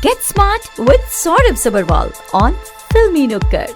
Get smart with Saurabh Sabharwal on Filmy Nukkad.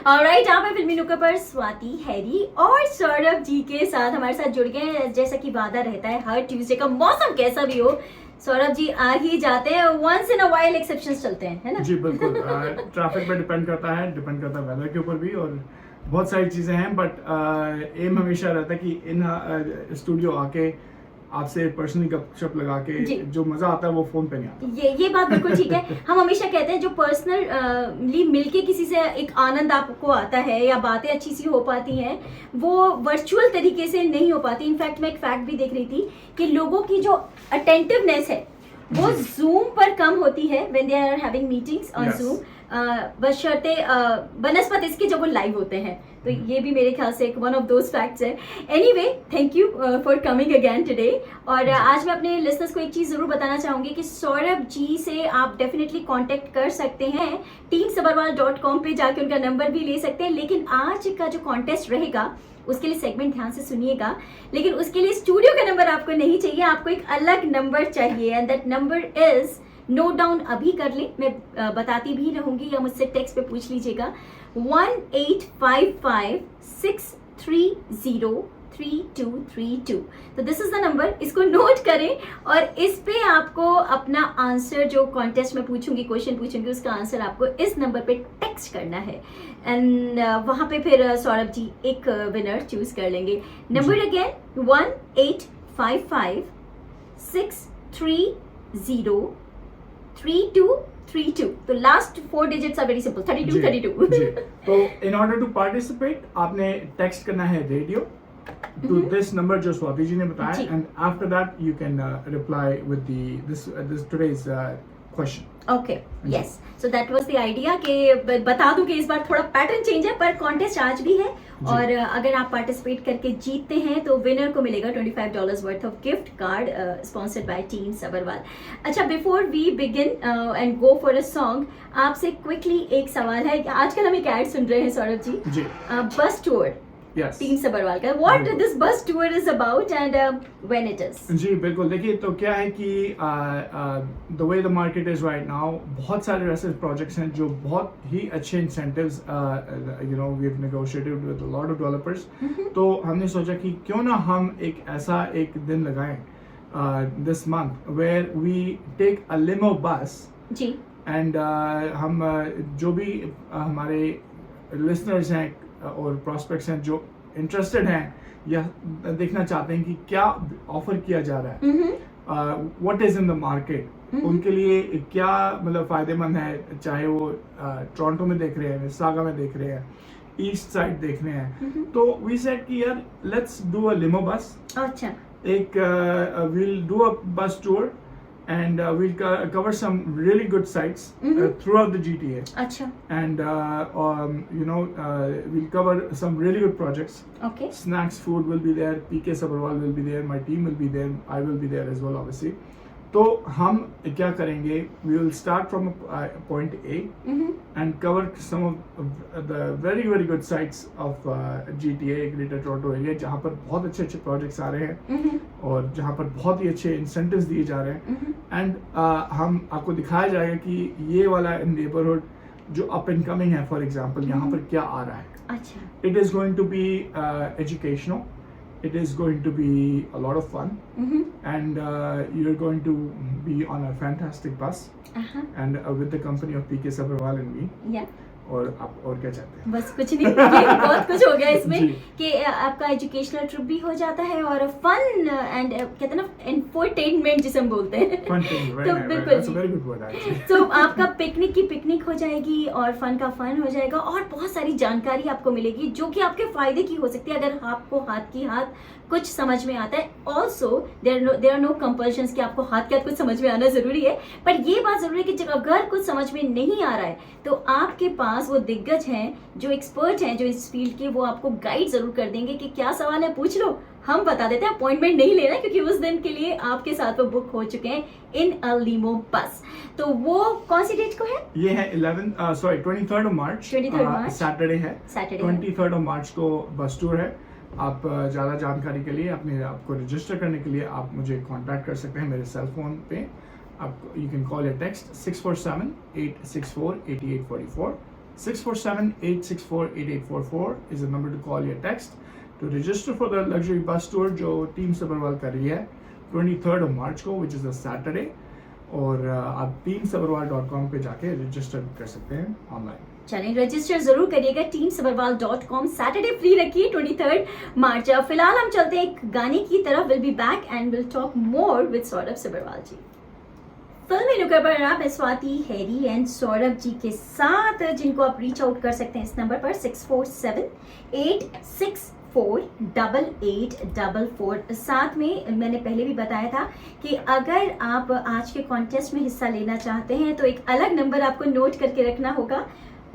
Alright, आप हैं फिल्मी नुक्कड़ पर स्वाति, हैरी और सौरभ जी के साथ हमारे साथ जुड़ गए हैं। जैसा कि वादा रहता है हर ट्यूसडे का, मौसम कैसा भी हो सौरभ जी आ ही जाते हैं। Once in a while exceptions चलते हैं, है ना? जी बिल्कुल। ट्रैफिक पे डिपेंड करता है वेदर के ऊपर भी, और बहुत सारी चीज़ें हैं, बट एम हमेशा रहता है कि इन स्टूडियो आके आपसे पर्सनली गपशप लगा के जो मजा आता है वो फोन पे नहीं आता। ये बात बिल्कुल ठीक है। हम हमेशा कहते हैं जो पर्सनली मिलके किसी से एक आनंद आपको आता है या बातें अच्छी सी हो पाती हैं, वो वर्चुअल तरीके से नहीं हो पाती। इनफैक्ट मैं एक फैक्ट भी देख रही थी कि लोगों की जो अटेंटिवनेस है वो जूम पर कम होती है when they are having meetings on Zoom, बशर्ते बनस्पत इसके जब वो लाइव होते हैं। तो ये भी मेरे ख्याल से एक वन ऑफ दोज फैक्ट्स है। Anyway, thank you for coming again today. और आज मैं अपने लिसनर्स को एक चीज़ ज़रूर बताना चाहूँगी कि सौरभ जी से आप डेफिनेटली कांटेक्ट कर सकते हैं। teamsabarwal.com पे जाके उनका नंबर भी ले सकते हैं। लेकिन आज का जो कॉन्टेस्ट रहेगा उसके लिए सेगमेंट ध्यान से सुनिएगा, लेकिन उसके लिए स्टूडियो का नंबर आपको नहीं चाहिए, आपको एक अलग नंबर चाहिए। And that number is, note down अभी कर लें, मैं बताती भी रहूंगी या मुझसे टेक्स्ट पे पूछ लीजिएगा, 1855-630-3232। तो दिस इज द नंबर, इसको नोट करें और इस पे आपको अपना आंसर, जो कॉन्टेस्ट में पूछूंगी, क्वेश्चन पूछूंगी, उसका आंसर आपको इस नंबर पे टेक्स्ट करना है। एंड वहां पे फिर सौरभ जी एक विनर चूज कर लेंगे। Number again 1855-630-3232। तो last 4 digits are very simple, 3232। तो इन ऑर्डर टू पार्टिसिपेट आपने टेक्स्ट करना है रेडियो to this number जो स्वाति जी ने बताया, and after that you can reply with this today's question. Okay, yes, so that was the idea कि बता दूं कि इस बार थोड़ा पैटर्न चेंज है, पर कॉन्टेस्ट आज भी है। और अगर आप पार्टिसिपेट करके जीतते हैं तो विनर को मिलेगा $25 worth of gift card, sponsored by team Sabharwal. अच्छा, before we begin and go for a song, आपसे क्विकली एक सवाल है। आजकल हम एक ऐड सुन रहे हैं सौरभ जी, बस टूर टीम सबरवाल का। What this bus tour is about and when it is? जी बिल्कुल, देखिए तो क्या है कि the way the market is right now, बहुत सारे ऐसे प्रोजेक्ट्स हैं जो बहुत ही अच्छे incentives we have negotiated with a lot of developers. तो हमने सोचा कि क्यों ना हम एक दिन लगाएं this month where we take a limo bus जी, एंड हम जो भी हमारे लिसनर्स हैं और प्रॉस्पेक्ट्स हैं जो इंटरेस्टेड हैं या देखना चाहते हैं कि क्या ऑफर किया जा रहा है, what is in the market, उनके लिए क्या मतलब फायदेमंद है, चाहे वो टोरंटो में देख रहे हैं, मिसिसागा में देख रहे हैं, ईस्ट साइड देख रहे हैं। तो वी सेड कि यार लेट्स डू अ लिमो बस। अच्छा, एक we'll do a bus tour and we'll cover some really good sites throughout the GTA. अच्छा, And we'll cover some really good projects. okay, Snacks, food will be there, PK Sabharwal will be there, my team will be there, I will be there as well obviously. तो हम क्या करेंगे, we will start from point A and cover some of the very very good sites of GTA, Greater Toronto area, जहाँ पर बहुत अच्छे projects आ रहे हैं और जहाँ पर बहुत ही अच्छे इंसेंटिव्स दिए जा रहे हैं। एंड हम आपको दिखाया जाएगा कि ये वाला नेबरहुड जो अप एंड कमिंग है, फॉर एग्जांपल यहाँ पर क्या आ रहा है। अच्छा, it is going to be educational, it is going to be a lot of fun, and you're going to be on a fantastic bus, and with the company of PK Sabharwal and me. yeah, और आप और क्या चाहते हैं? बस कुछ नहीं, ये बहुत कुछ हो गया इसमें कि आपका एजुकेशनल ट्रिप भी हो जाता है और फन एंड कहते हैं ना एंटरटेनमेंट जिसे हम बोलते हैं। तो बिल्कुल, तो आपका पिकनिक की पिकनिक हो जाएगी और फन का फन हो जाएगा और बहुत सारी जानकारी आपको मिलेगी जो कि आपके फायदे की हो सकती है अगर आपको हाथ की हाथ कुछ समझ में आता है। Also there are no compulsions कि आपको हाथ के हाथ कुछ समझ में आना जरूरी है, पर ये बात जरूरी है कि अगर कुछ समझ में नहीं आ रहा है तो आपके पास वो दिग्गज हैं जो एक्सपर्ट हैं जो इस फील्ड के, वो आपको गाइड जरूर कर देंगे कि क्या सवाल है पूछ लो, हम बता देते हैं। अपॉइंटमेंट नहीं लेना क्योंकि उस दिन के लिए आपके साथ वो बुक हो चुके हैं इन अ लिमो बस। तो वो कौन सी डेट को है? ये है 23rd of March, सैटरडे है। 23rd of March को बस टूर है। आप ज़्यादा जानकारी के लिए अपने आपको रजिस्टर करने के लिए आप मुझे कांटेक्ट कर सकते हैं मेरे सेल फोन पे। आप you can call or text 647-864-8844. 647-864-8844 is the number to call or text to register for the luxury bus tour जो टीम सबरवाल कर रही है 23rd of March को, which is a Saturday. और आप teamsabarwal.com पे जाके रजिस्टर कर सकते हैं ऑनलाइन. चलें, रजिस्टर जरूर करिएगा teamsabarwal.com. सैटरडे फ्री रखिए 23rd मार्च. फिलहाल हम चलते हैं एक गाने की तरफ. Will be back and will talk more with Saurabh Sabharwal ji. फिल्मी नुक्कड़ पर आप स्वाति, हैरी एंड सौरभ जी के साथ, जिनको आप रीच आउट कर सकते हैं इस नंबर पर 647-864-8844. साथ में मैंने पहले भी बताया था कि अगर आप आज के कॉन्टेस्ट में हिस्सा लेना चाहते हैं तो एक अलग नंबर आपको नोट करके रखना होगा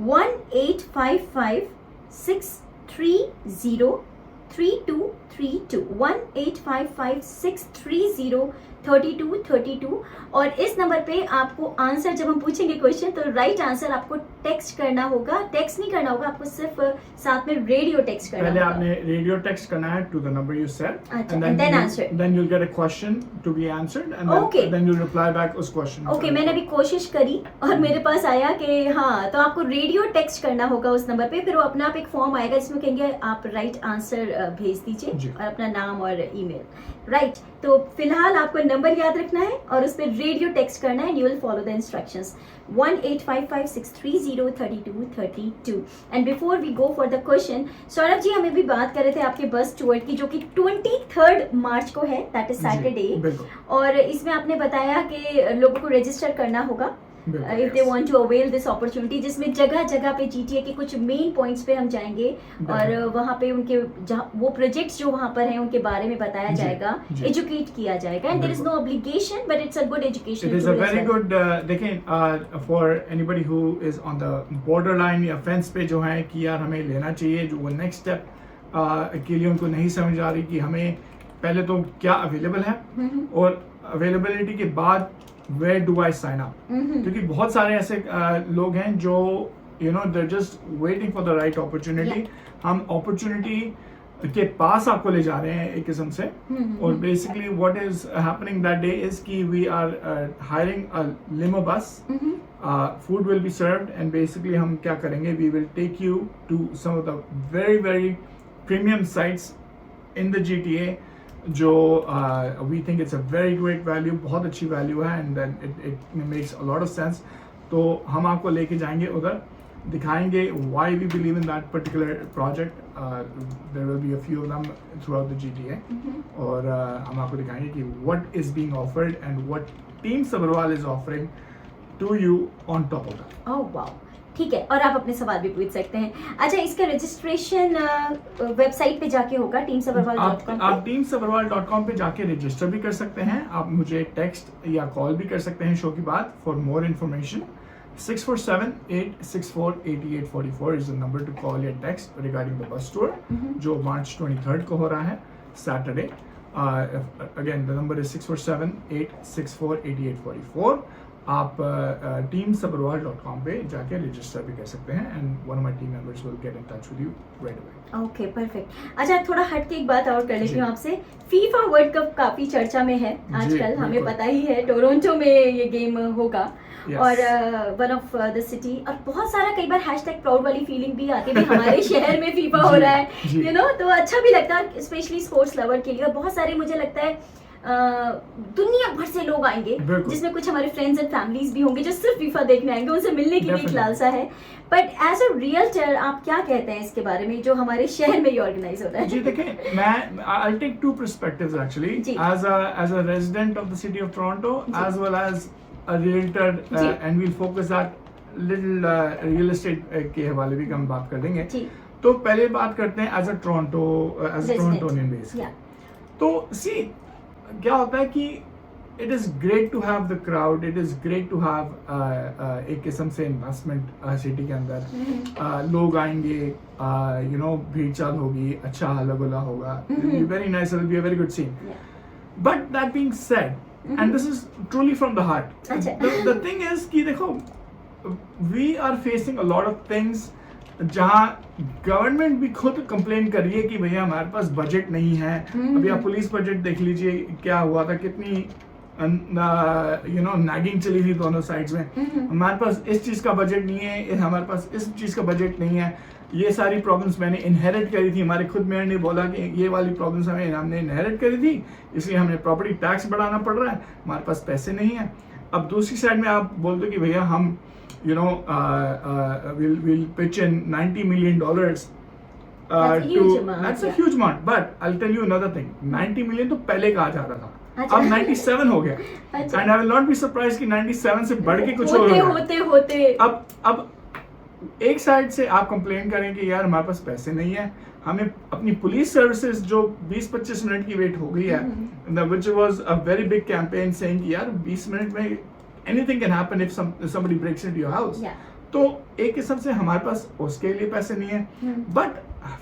1855-630-3232. 1855-630-3232. और इस नंबर पे आपको आंसर, जब हम पूछेंगे क्वेश्चन, तो राइट आंसर आपको टेक्स्ट करना होगा. टेक्स्ट नहीं करना होगा, आपको सिर्फ साथ में रेडियो टेक्स्ट करना पहले होगा. आपने रेडियो टेक्स्ट करना है to the number you said, अच्छा, and and then answer. then you'll get a question to be answered, and Okay. then you'll reply back उस question. ओके, मैंने अभी कोशिश करी और मेरे पास आया कि हाँ, तो आपको रेडियो टेक्स्ट करना होगा उस नंबर पे. फिर वो अपना आप एक फॉर्म आएगा जिसमें कहेंगे आप राइट आंसर भेज दीजिए जी. और अपना नाम और ईमेल. राइट, तो फिलहाल आपको नंबर याद रखना है और उस पर रेडियो टेक्स्ट करना है. You will follow the instructions. 1855-630-3232. And before we go for the question, Saurabh ji हमें भी बात कर रहे थे आपके बस टूर की, जो कि 23rd मार्च को है, दैट इज सैटरडे. बिल्कुल. और इसमें आपने बताया कि लोगों को रजिस्टर करना होगा if they want to avail this opportunity, जिसमें जगह जगह पे GTA के कुछ मेन पॉइंट्स पे हम जाएंगे और वहाँ पे उनके वो प्रोजेक्ट्स जो वहाँ पर हैं उनके बारे में बताया जाएगा, एजुकेट किया जाएगा. And there is no obligation but it's a good education. It is a very good देखें for anybody who is on the borderline या फेंस पे जो है कि यार हमें लेना चाहिए, जो वो नेक्स्ट स्टेप के लिए उनको नहीं समझ आ रही कि हमें पहले तो क्या अवेलेबल है और अवेलेबिलिटी के बाद where do I sign up? क्योंकि बहुत सारे ऐसे लोग हैं जो they're just waiting for the right opportunity. हम opportunity के पास आपको ले जा रहे हैं एक किस्म से. और basically what is happening that day is कि we are hiring a limo bus. Food will be served and basically हम क्या करेंगे, we will take you to some of the very very premium sites in the GTA. जो we think it's a very great value, बहुत अच्छी value है, and then it makes a lot of sense. तो हम आपको लेके जाएंगे उधर, दिखाएंगे why we believe in that particular project. There will be a few of them throughout the GTA. और हम आपको दिखाएंगे कि what is being offered and what Team Sabharwal is offering to you on top of that. Oh wow. ठीक है, और आप अपने सवाल भी पूछ सकते हैं. अच्छा, इसका रजिस्ट्रेशन वेबसाइट पे जाके होगा teamsabarwal.com. आप teamsabarwal.com पे जाके रजिस्टर भी कर सकते हैं. आप मुझे टेक्स्ट या कॉल भी कर सकते हैं शो के बाद for more information. 647-864-8844 is the number to call or text regarding the bus tour, जो March 23rd को हो रहा है, Saturday. Again, the number is 647-864-8844. आप teamsabarwal.com पे जाके रजिस्टर भी कर सकते हैं and one of my team members will get in touch with you right away. Okay, perfect. अच्छा, थोड़ा हट के एक बात और कर लेती हूँ आपसे. फीफा वर्ल्ड कप काफी चर्चा में है आजकल, हमें पता ही है टोरंटो में ये गेम होगा. और वन ऑफ द सिटी, और बहुत सारा कई बार हैशटैग प्राउड वाली फीलिंग भी आती है, हमारे शहर में फीफा हो रहा है, तो अच्छा भी लगता है स्पेशली स्पोर्ट्स लवर के लिए. और बहुत सारे मुझे लगता है दुनिया भर से लोग आएंगे, जिसमें कुछ हमारे फ्रेंड्स एंड फैमिलीज भी होंगे जो सिर्फ फीफा देखने आएंगे, उनसे मिलने की भी एक लालसा है. बट एज अ रियल्टर आप क्या कहते हैं इसके बारे में, जो हमारे शहर में ही ऑर्गेनाइज होता है? जी देखें, मैं I'll take two perspectives actually, as a resident of the city of Toronto as well as a realtor, and we'll focus that little real estate के हवाले भी हम बात कर देंगे. तो पहले बात करते हैं as a Torontonian base. तो see, क्या होता है कि it is great to have the crowd, it is great to have एक किस्म से इन्वेस्टमेंट सिटी के अंदर. लोग आएंगे, भीड़ चाल होगी, अच्छा हल्ला गुल्ला होगा, very nice, it will be a very good scene. But that being said, and this is truly from the heart, the thing is कि देखो, we are facing a lot of things जहाँ गवर्नमेंट भी खुद complain कर रही है कि भैया हमारे पास बजट नहीं है. अभी आप पुलिस बजट देख लीजिए क्या हुआ था, कितनी नागिंग चली थी दोनों साइड्स में, हमारे पास इस चीज का बजट नहीं है, हमारे पास इस चीज का बजट नहीं है, ये सारी प्रॉब्लम्स मैंने इनहेरिट करी थी। हमारे खुद मेयर ने बोला कि ये वाली प्रॉब्लम्स हमने इनहेरिट करी थी, इसलिए हमें प्रॉपर्टी टैक्स बढ़ाना पड़ रहा है, हमारे पास पैसे नहीं है। अब दूसरी साइड में आप बोल दो कि भैया हम we'll pitch in $90 million That's a huge amount, that's a yeah. huge amount, but I'll tell you another thing, 90 million तो पहले कहा जाता था, अच्छा। अब 97 हो गया, अच्छा। and I will not be surprised कि 97 से बढ़ के कुछ और होते अब एक साइड से आप कंप्लेन करें कि यार हमारे पास पैसे नहीं है, हमें अपनी पुलिस सर्विसेज जो 20-25 मिनट की वेट हो गई है, which was a very big campaign saying कि यार 20 मिनट में anything can happen if somebody breaks into your house. Yeah. तो एक किस्म से हमारे पास उसके लिए पैसे नहीं है, बट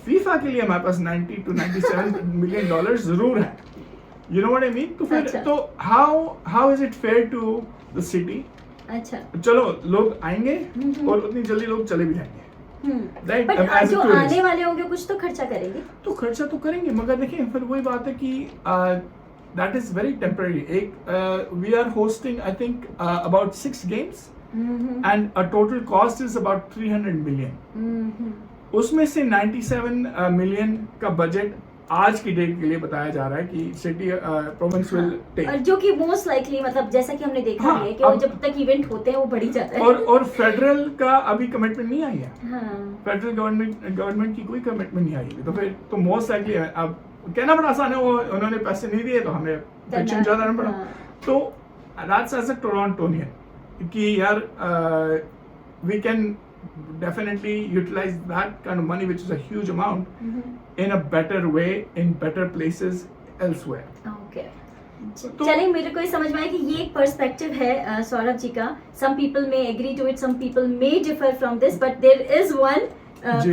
फीफा के लिए हमारे पास 90 to 97 मिलियन डॉलर जरूर है। You know what I mean? तो फिर तो how is it fair to the city? अच्छा, चलो लोग आएंगे और उतनी जल्दी लोग चले भी जाएंगे, राइट? बट जो आने वाले होंगे कुछ तो खर्चा करेंगे, तो खर्चा तो करेंगे, मगर देखिए फिर वही बात है कि that is very temporary. We are hosting, I think, about 6 games, and a total cost is about 300 million. उसमें से 97 million का बजट आज की डेट के लिए बताया जा रहा है कि सिटी प्रोविंस विल टेक, और जो कि मोस्ट लाइकली मतलब जैसा कि हमने देखा हाँ, है कि वो जब तक इवेंट होते हैं वो बढ़ी जाता है। और फेडरल का अभी कमिटमेंट नहीं आई है, हाँ। फेडरल गवर्नमेंट की कोई कमिटमेंट नहीं आई है, तो फिर तो मोस्ट लाइकली अब कहना बड़ा आसान है, वो उन्होंने पैसे नहीं दिए तो हमें पेंशन ज्यादा करना पड़ा। तो दैट्स एज अ टोरंटोनियन कि यार we can definitely utilize that kind of money, which is a huge amount, in a better way, in better places elsewhere. Okay. तो चलिए, मेरे को ये समझ में आया कि ये एक पर्सपेक्टिव है सौरभ जी का। Some people may agree to it, some people may differ from this, but there is one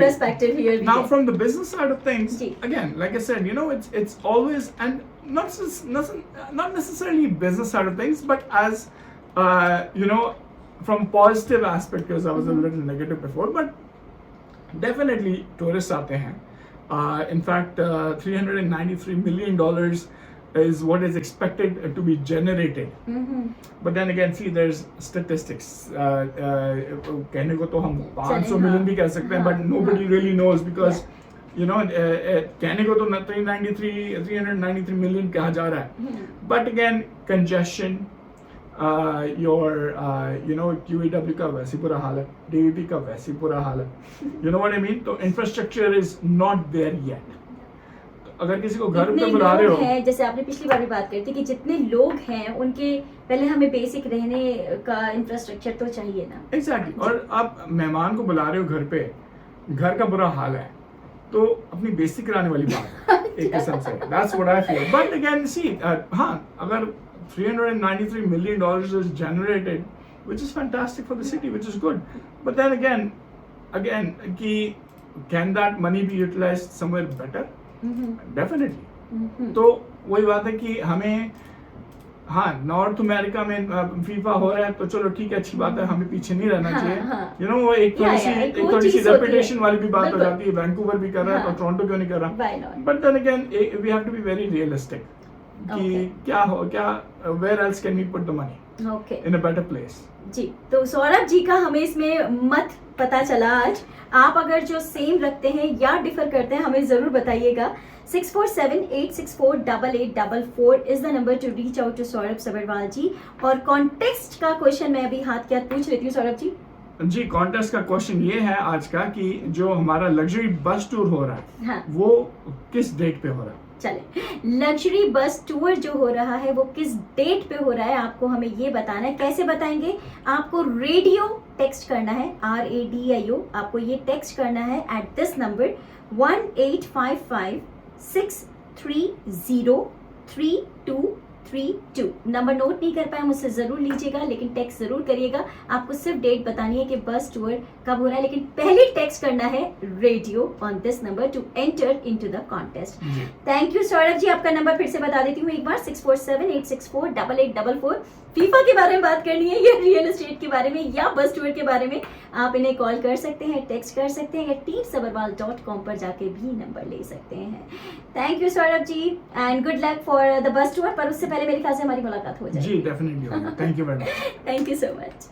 perspective here. Now, from the business side of things, ji. again, like I said, it's always, and not necessarily business side of things, but as from positive aspect, because I was a little negative before, but definitely tourists आते हैं. In fact, $393 million is what is expected to be generated. But then again, see, there's statistics. कहने को तो हम 500 million भी कह सकते हैं, but nobody really knows because कहने को तो 393 million कहा जा रहा है. But again, congestion. QEW का वैसे बुरा हाल है, DVP का वैसे बुरा हाल है, you know what I mean? तो infrastructure is not there yet. तो अगर किसी को घर पे बुला रहे हो, जैसे आपने पिछली बार भी बात करी थी कि जितने लोग हैं उनके पहले हमें बेसिक रहने का इंफ्रास्ट्रक्चर तो चाहिए ना। Exactly. और आप मेहमान को बुला रहे हो घर पे, घर का बुरा हाल है, तो अपनी बेसिक कराने वाली बात एक किस्म से, that's what I feel. But again, see, हाँ, अगर $393 million is generated, which is fantastic for the city, which is good. But then again, can that money be utilized somewhere better? Definitely. तो वही बात है कि हमें, हाँ, नॉर्थ अमेरिका में फीफा हो रहा है तो चलो ठीक है, अच्छी बात है, हमें पीछे नहीं रहना चाहिए। वो एक थोड़ी सी रेपुटेशन वाली भी बात हो जाती है। वैंकूवर भी कर रहा है तो टोरंटो क्यों नहीं कर रहा? But then again we have to be very realistic कि क्या where else can we put the money in a better place. जी, तो सौरभ जी का हमें इसमें मत पता चला आज। आप अगर जो सेम रखते हैं या डिफर करते हैं हमें जरूर बताइएगा। 6478648844 is the number to reach out to Saurabh Sabharwal ji. और कॉन्टेक्स्ट का क्वेश्चन मैं अभी हाथ के हाथ पूछ लेती हूँ सौरभ जी। जी, कॉन्टेस्ट का क्वेश्चन ये है आज का कि जो हमारा लग्जरी बस टूर हो रहा है, हाँ, वो किस डेट पे हो रहा है? चले, लग्जरी बस टूर जो हो रहा है वो किस डेट पे हो रहा है आपको हमें ये बताना है। कैसे बताएंगे? आपको रेडियो टेक्स्ट करना है, RADIO, आपको ये टेक्स्ट करना है at this number 1855-630-3232। Number note नहीं कर पाए मुझसे जरूर लीजिएगा, लेकिन टेक्स्ट जरूर करिएगा। आपको सिर्फ डेट बतानी है कि बस टूर कब हो रहा है, लेकिन पहले टेक्स्ट करना है radio on this number to enter into the contest. Thank you Saurabh ji. आपका नंबर फिर से बता देती हूँ एक बार, 6478648844। फीफा के बारे में बात करनी है या रियल एस्टेट के बारे में या बस टूर के बारे में आप इन्हें कॉल कर सकते हैं, टेक्स्ट कर सकते हैं या teamsabarwal.com पर जाके भी नंबर ले सकते हैं। Thank you Saurabh ji and good luck for the bus tour. पर उससे पहले मेरे ख्याल से हमारी मुलाकात हो जाएगी। जी definitely, thank you very much. Thank you so much.